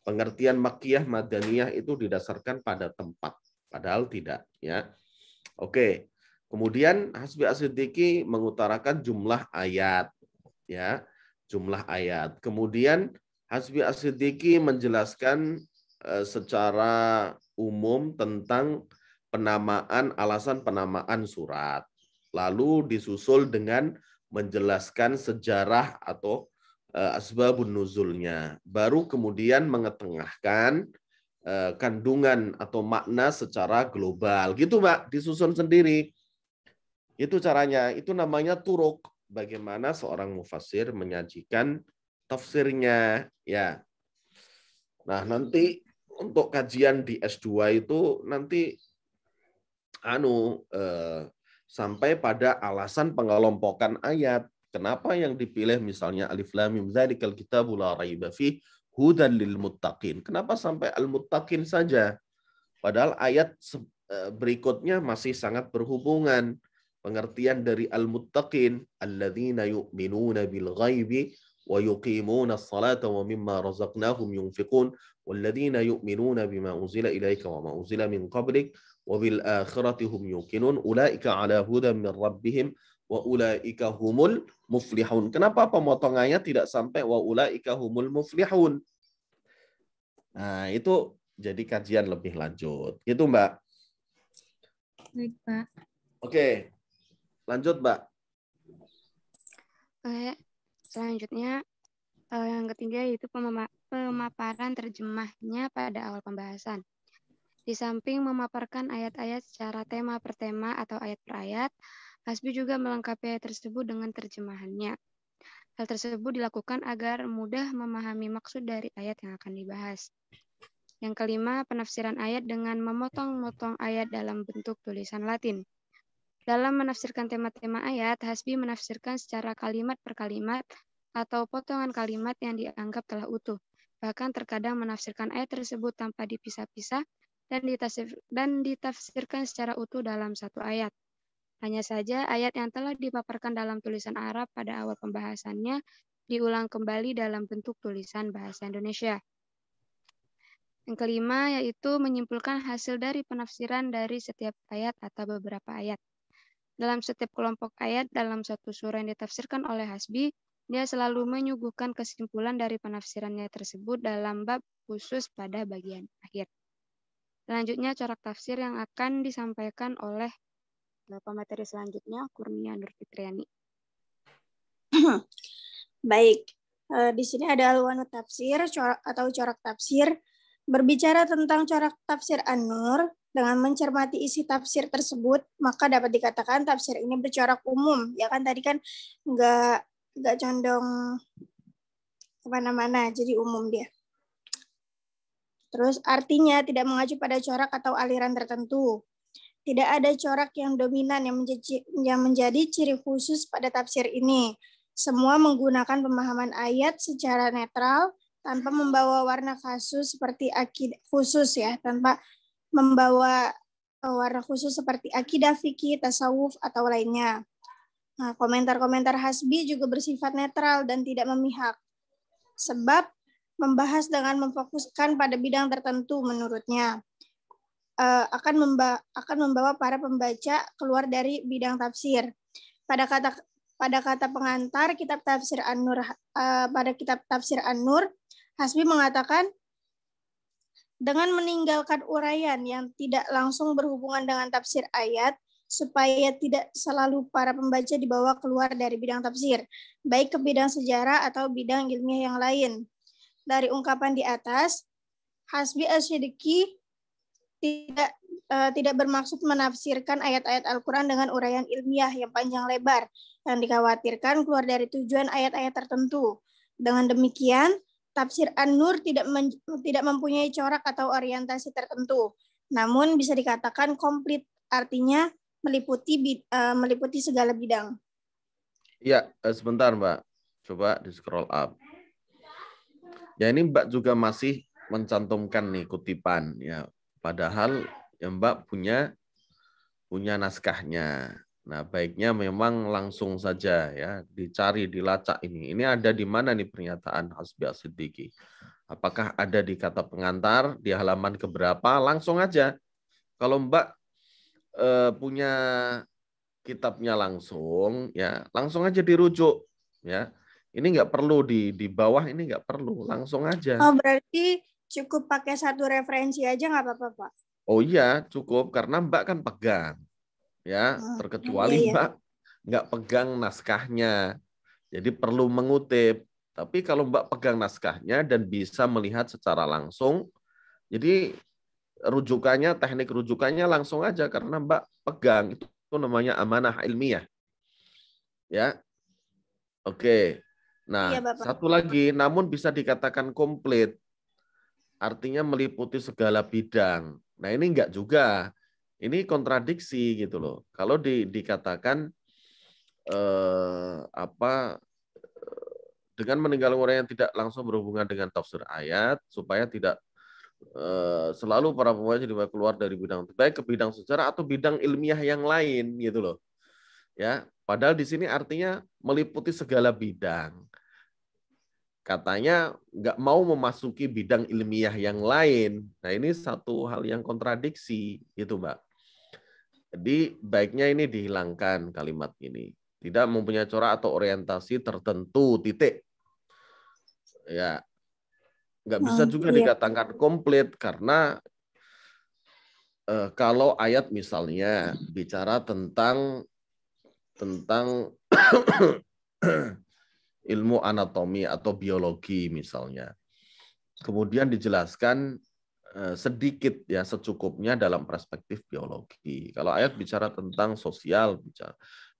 S1: pengertian Makkiyah Madaniyah itu didasarkan pada tempat, padahal tidak ya. Oke. Kemudian Hasbi As-Siddiqi mengutarakan jumlah ayat ya, jumlah ayat. Kemudian Hasbi As-Siddiqi menjelaskan secara umum tentang alasan penamaan surat. Lalu disusul dengan menjelaskan sejarah atau asbabun nuzulnya. Baru kemudian mengetengahkan kandungan atau makna secara global. Gitu, Mbak, disusun sendiri. Itu caranya. Itu namanya turuk. Bagaimana seorang mufassir menyajikan tafsirnya. Ya. Nah, nanti untuk kajian di S2 itu nanti sampai pada alasan pengelompokan ayat. Kenapa yang dipilih misalnya alif lam mim dzalikal kitabul la raiba fih hudan lil muttaqin. Kenapa sampai al muttaqin saja? Padahal ayat berikutnya masih sangat berhubungan. Pengertian dari al muttaqin alladzina yu'minuna bil ghaibi wa yuqimuna as-salata wa mimma razaqnahum yunfiqun walladzina yu'minuna bima unzila ilaika wa ma unzila min qablik wa bil akhirati hum yuqinun ulaika ala hudan min rabbihim wa ulaika humul muflihun. Kenapa pemotongannya tidak sampai wa ulaika humul muflihun? Nah, itu jadi kajian lebih lanjut. Gitu, Mbak.
S3: Baik, Pak.
S1: Oke. Lanjut, Mbak.
S4: Oke. Selanjutnya yang ketiga yaitu pemaparan terjemahnya pada awal pembahasan. Di samping memaparkan ayat-ayat secara tema per tema atau ayat per ayat, Hasbi juga melengkapi ayat tersebut dengan terjemahannya. Hal tersebut dilakukan agar mudah memahami maksud dari ayat yang akan dibahas. Yang kelima, penafsiran ayat dengan memotong-motong ayat dalam bentuk tulisan Latin. Dalam menafsirkan tema-tema ayat, Hasbi menafsirkan secara kalimat per kalimat atau potongan kalimat yang dianggap telah utuh. Bahkan terkadang menafsirkan ayat tersebut tanpa dipisah-pisah dan ditafsirkan secara utuh dalam satu ayat. Hanya saja ayat yang telah dipaparkan dalam tulisan Arab pada awal pembahasannya diulang kembali dalam bentuk tulisan bahasa Indonesia. Yang kelima yaitu menyimpulkan hasil dari penafsiran dari setiap ayat atau beberapa ayat. Dalam setiap kelompok ayat dalam satu surah yang ditafsirkan oleh Hasbi, dia selalu menyuguhkan kesimpulan dari penafsirannya tersebut dalam bab khusus pada bagian akhir. Selanjutnya corak tafsir yang akan disampaikan oleh pemateri selanjutnya, Kurnia Nur Fitriani.
S2: Baik, di sini ada alwanut tafsir atau corak tafsir. Berbicara tentang corak tafsir An-Nur, dengan mencermati isi tafsir tersebut, maka dapat dikatakan tafsir ini bercorak umum. Ya kan tadi kan nggak condong kemana-mana, jadi umum dia. Terus artinya tidak mengacu pada corak atau aliran tertentu. Tidak ada corak yang dominan yang menjadi ciri khusus pada tafsir ini. Semua menggunakan pemahaman ayat secara netral tanpa membawa warna khusus seperti tanpa membawa warna khusus seperti akidah, fikih, tasawuf atau lainnya. Nah, komentar-komentar Hasbi juga bersifat netral dan tidak memihak. Sebab membahas dengan memfokuskan pada bidang tertentu menurutnya akan membawa para pembaca keluar dari bidang tafsir. Pada kata pengantar kitab tafsir An-Nur, pada kitab tafsir An-Nur, Hasbi mengatakan dengan meninggalkan uraian yang tidak langsung berhubungan dengan tafsir ayat, supaya tidak selalu para pembaca dibawa keluar dari bidang tafsir, baik ke bidang sejarah atau bidang ilmiah yang lain. Dari ungkapan di atas, Hasbi Asyidiki tidak bermaksud menafsirkan ayat-ayat Al-Quran dengan uraian ilmiah yang panjang lebar, yang dikhawatirkan keluar dari tujuan ayat-ayat tertentu. Dengan demikian, tafsir An-Nur tidak mempunyai corak atau orientasi tertentu, namun bisa dikatakan komplit, artinya meliputi segala bidang.
S1: Iya, sebentar Mbak, coba di scroll up. Ya ini Mbak juga masih mencantumkan nih kutipan ya, padahal ya Mbak punya naskahnya. Nah, baiknya memang langsung saja ya dicari, dilacak ini. Ini ada di mana nih pernyataan Hasbi As-Siddiqi? Apakah ada di kata pengantar di halaman keberapa? Langsung aja. Kalau Mbak punya kitabnya langsung ya, langsung aja dirujuk ya. Ini nggak perlu di bawah, ini nggak perlu, langsung aja.
S2: Oh, berarti cukup pakai satu referensi aja nggak apa-apa, Pak?
S1: Oh iya, cukup karena Mbak kan pegang. Ya, terkecuali Mbak nggak pegang naskahnya. Jadi perlu mengutip. Tapi kalau Mbak pegang naskahnya dan bisa melihat secara langsung, jadi rujukannya, teknik rujukannya langsung aja karena Mbak pegang. Itu namanya amanah ilmiah. Ya. Oke. Nah,
S2: iya,
S1: satu lagi, namun bisa dikatakan komplit. Artinya meliputi segala bidang. Nah, ini enggak juga. Ini kontradiksi gitu loh. Kalau dikatakan dengan meninggalkan orang yang tidak langsung berhubungan dengan tafsir ayat supaya tidak selalu para pembaca dibawa keluar dari bidang baik ke bidang sejarah atau bidang ilmiah yang lain gitu loh. Ya, padahal di sini artinya meliputi segala bidang. Katanya nggak mau memasuki bidang ilmiah yang lain. Nah, ini satu hal yang kontradiksi, gitu, Mbak. Jadi, baiknya ini dihilangkan kalimat ini. Tidak mempunyai corak atau orientasi tertentu, titik. Ya, nggak bisa juga dikatakan komplit, karena kalau ayat misalnya bicara tentang ilmu anatomi atau biologi misalnya. Kemudian dijelaskan sedikit ya secukupnya dalam perspektif biologi. Kalau ayat bicara tentang sosial,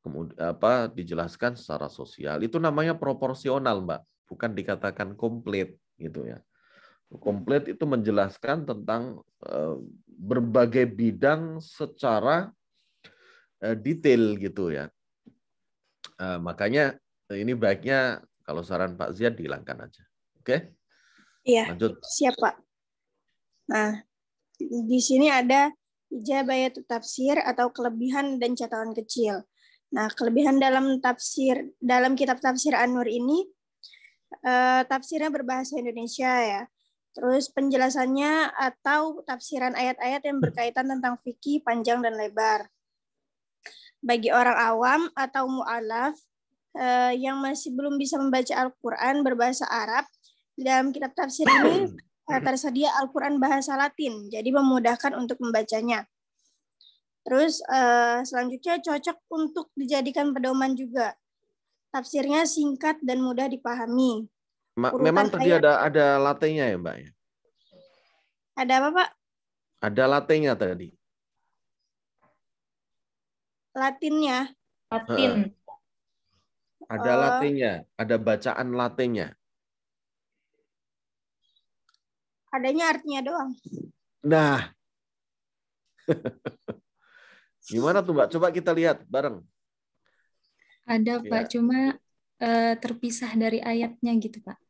S1: kemudian dijelaskan secara sosial. Itu namanya proporsional, Mbak. Bukan dikatakan komplit gitu ya. Komplit itu menjelaskan tentang berbagai bidang secara detail gitu ya. Makanya ini baiknya kalau saran Pak Ziad dihilangkan aja. Oke?
S2: Iya,
S1: Lanjut.
S2: siap Pak. Nah, di sini ada ijabayatut tafsir atau kelebihan dan catatan kecil. Nah, kelebihan dalam kitab tafsir An-Nur ini, tafsirnya berbahasa Indonesia ya. Terus penjelasannya atau tafsiran ayat-ayat yang berkaitan tentang fikih panjang dan lebar. Bagi orang awam atau mu'alaf yang masih belum bisa membaca Al-Quran berbahasa Arab, dalam kitab tafsir ini tersedia Al-Quran bahasa Latin, jadi memudahkan untuk membacanya. Terus selanjutnya cocok untuk dijadikan pedoman juga. Tafsirnya singkat dan mudah dipahami.
S1: Memang tadi ada latenya ya Mbak ya?
S2: Ada apa Pak?
S1: Ada latenya tadi.
S2: Latinnya?
S3: Latin.
S1: Ada latenya, ada bacaan latenya.
S2: Adanya artinya doang.
S1: Nah, gimana tuh Mbak? Coba kita lihat bareng.
S3: Ada Pak, cuma terpisah dari ayatnya gitu Pak.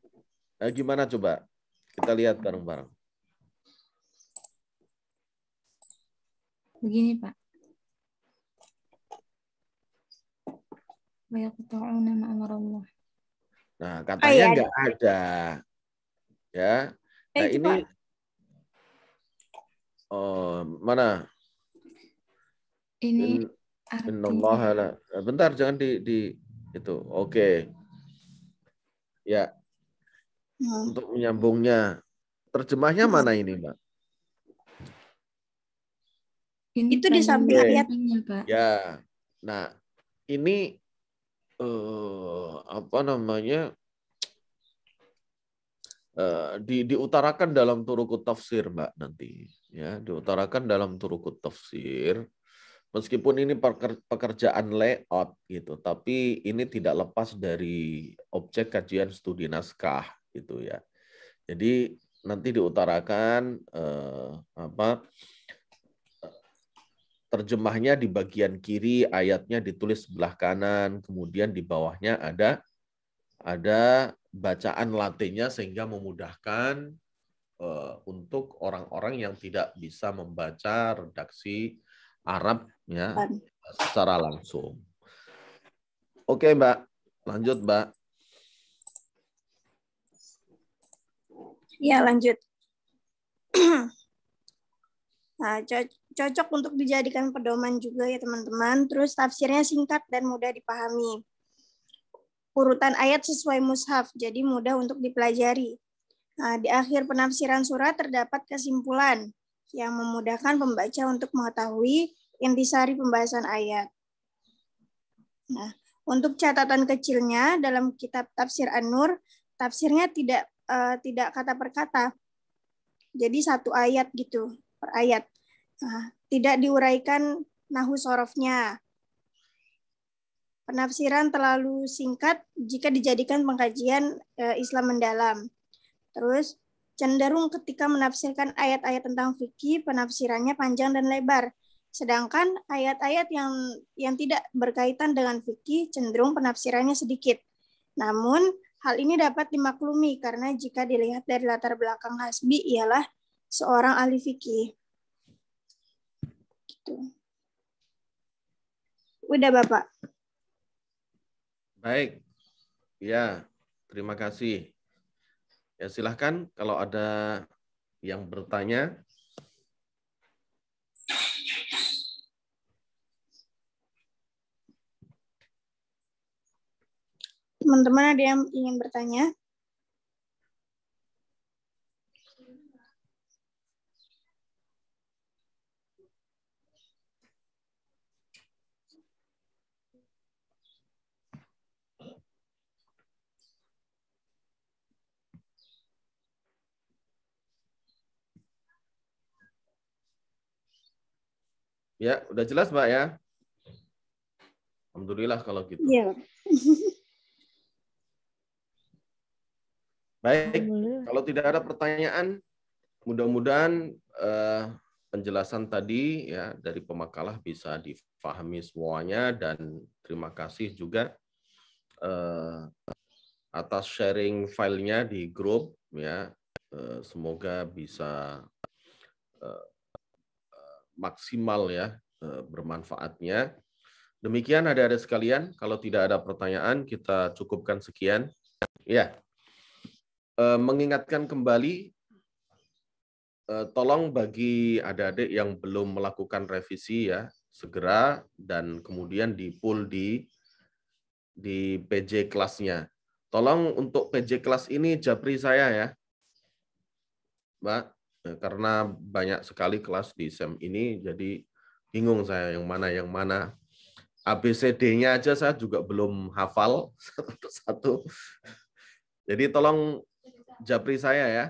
S1: Gimana coba? Kita lihat bareng-bareng.
S3: Begini Pak.
S1: Nah, katanya nggak ada. Ya. Nah, ini mana?
S3: Ini artinya.
S1: Bentar, jangan di itu. Oke. Ya. Untuk menyambungnya, terjemahnya mana ini, Mbak?
S3: Ini
S2: itu di samping
S3: ayatnya, Pak.
S1: Ya. Nah, ini apa namanya? Diutarakan dalam turukut tafsir, Mbak, nanti. Ya, diutarakan dalam turukut tafsir. Meskipun ini pekerjaan layout gitu, tapi ini tidak lepas dari objek kajian studi naskah gitu ya. Jadi nanti diutarakan terjemahnya di bagian kiri, ayatnya ditulis sebelah kanan, kemudian di bawahnya ada bacaan latinnya sehingga memudahkan untuk orang-orang yang tidak bisa membaca redaksi Arab ya secara langsung. Oke, Mbak. Lanjut, Mbak.
S2: Ya, lanjut. Nah, cocok untuk dijadikan pedoman juga ya, teman-teman. Terus tafsirnya singkat dan mudah dipahami. Urutan ayat sesuai mushaf, jadi mudah untuk dipelajari. Nah, di akhir penafsiran surat terdapat kesimpulan yang memudahkan pembaca untuk mengetahui intisari pembahasan ayat. Nah, untuk catatan kecilnya dalam kitab tafsir An-Nur, tafsirnya tidak kata per kata. Jadi satu ayat gitu, per ayat. Nah, tidak diuraikan nahu sorofnya. Penafsiran terlalu singkat jika dijadikan pengkajian Islam mendalam. Terus cenderung ketika menafsirkan ayat-ayat tentang fikih, penafsirannya panjang dan lebar. Sedangkan ayat-ayat yang tidak berkaitan dengan fikih cenderung penafsirannya sedikit. Namun, hal ini dapat dimaklumi karena jika dilihat dari latar belakang Hasbi ialah seorang ahli fikih. Gitu. Udah, Bapak.
S1: Baik. Ya, terima kasih. Ya, silahkan kalau ada yang bertanya.
S2: Teman-teman ada yang ingin bertanya?
S1: Ya, udah jelas, Mbak ya? Alhamdulillah kalau gitu.
S2: Iya.
S1: Baik. Kalau tidak ada pertanyaan, mudah-mudahan penjelasan tadi ya dari pemakalah bisa difahami semuanya, dan terima kasih juga atas sharing filenya di grup ya. Semoga bisa maksimal ya bermanfaatnya. Demikian adik-adik sekalian, kalau tidak ada pertanyaan kita cukupkan sekian. Ya. Mengingatkan kembali, tolong bagi adik-adik yang belum melakukan revisi ya, segera dan kemudian di-pull di PJ kelasnya. Tolong untuk PJ kelas ini japri saya ya, Mbak, karena banyak sekali kelas di SEM ini, jadi bingung saya yang mana. ABCD-nya aja saya juga belum hafal satu-satu. Jadi tolong japri saya ya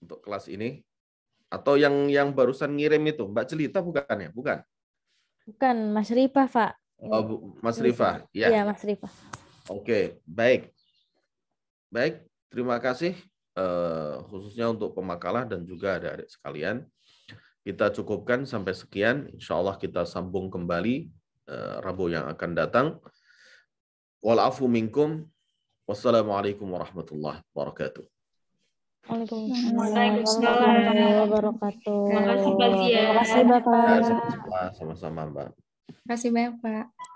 S1: untuk kelas ini. Atau yang barusan ngirim itu, Mbak Celita bukan ya? Bukan.
S5: Bukan, Mas Rifah, Pak.
S1: Oh, Mas Rifah. Ya.
S5: Iya, Mas Rifah.
S1: Oke, baik. Baik, terima kasih khususnya untuk pemakalah dan juga adik-adik sekalian. Kita cukupkan sampai sekian. Insya Allah kita sambung kembali Rabu yang akan datang. Wal-afu minkum. Wassalamualaikum warahmatullahi wabarakatuh.
S5: Waalaikumsalam warahmatullahi wabarakatuh. Terima kasih, Bapak.
S1: Sama-sama, Mbak.
S3: Terima kasih banyak, Pak.